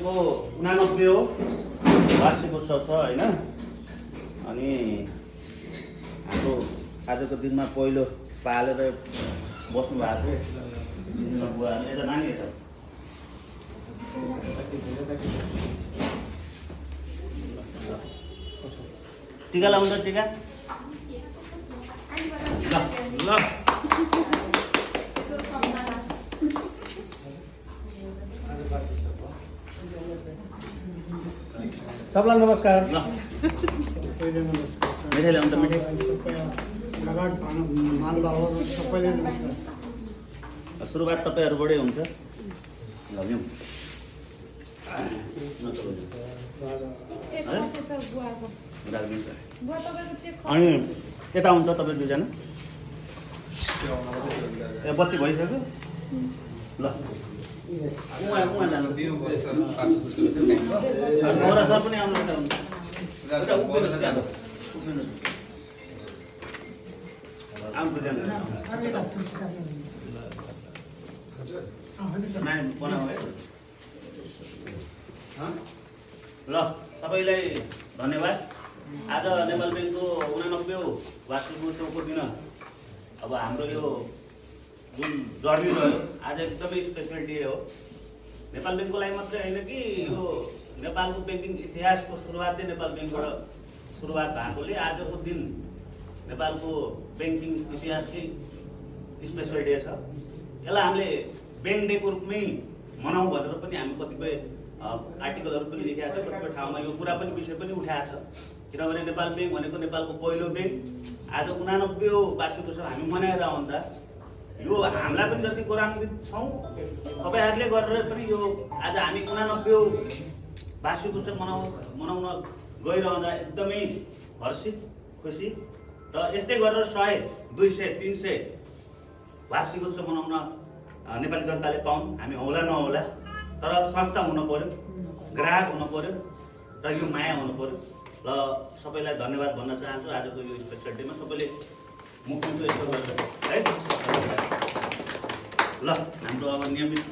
89 हो वार्षिक उत्सव छ हैन। अनि हाम्रो आजको दिनमा पहिलो पालेर बस्नु भएको छ बुवाले। यता नानी हेर टिका लाउँछ टिका ल ल सबलाई नमस्कार। ल मिठाई ल्याउनु त मिठाई सबैले नमस्कार। सुरुवात तपाईँहरूबाटै हुन्छ। ल लिउँ अनि यता हुन्छ तपाईँ दुईजना। ए बत्ती भइसक्यो ल उहाँ जानु मोरा सर पनि आउनु ल तपाईँलाई धन्यवाद। आज नेपाल ब्याङ्कको 89औं वार्षिक उत्सवको दिन अब हाम्रो यो जुन जर्नी रह्यो आज एकदमै स्पेसल डे हो। नेपाल ब्याङ्कको लागि मात्रै होइन कि यो नेपालको ब्याङ्किङ इतिहासको सुरुवात चाहिँ नेपाल ब्याङ्कबाट सुरुवात भएकोले आजको दिन नेपालको ब्याङ्किङ इतिहासकै स्पेसल डे छ। यसलाई हामीले ब्याङ्क डेको रूपमै मनाउँ भनेर पनि हामी कतिपय आर्टिकलहरू पनि लेखेका छ। कतिपय ठाउँमा यो कुरा पनि विषय पनि उठाएको छ। किनभने नेपाल ब्याङ्क भनेको नेपालको पहिलो ब्याङ्क। आज 89औं वार्षिक उत्सव हामी मनाएर आउँदा यो हामीलाई पनि जति गौरवान्वित छौँ तपाईँहरूले गरेर पनि यो आज हामी 89औं वार्षिक उत्सव मनाउन गइरहँदा एकदमै हर्षित खुसी र यस्तै गरेर 100, 200, 300 वार्षिक उत्सव मनाउन नेपाली जनताले पाउन्। हामी होला नहोला तर संस्था हुनु पर्यो, ग्राहक हुनु पर्यो र यो माया हुनु पर्यो। र सबैलाई धन्यवाद भन्न चाहन्छु आजको यो स्पेसल डेमा। सबैले मुख यसो गर्छ है। ल हाम्रो अब नियमित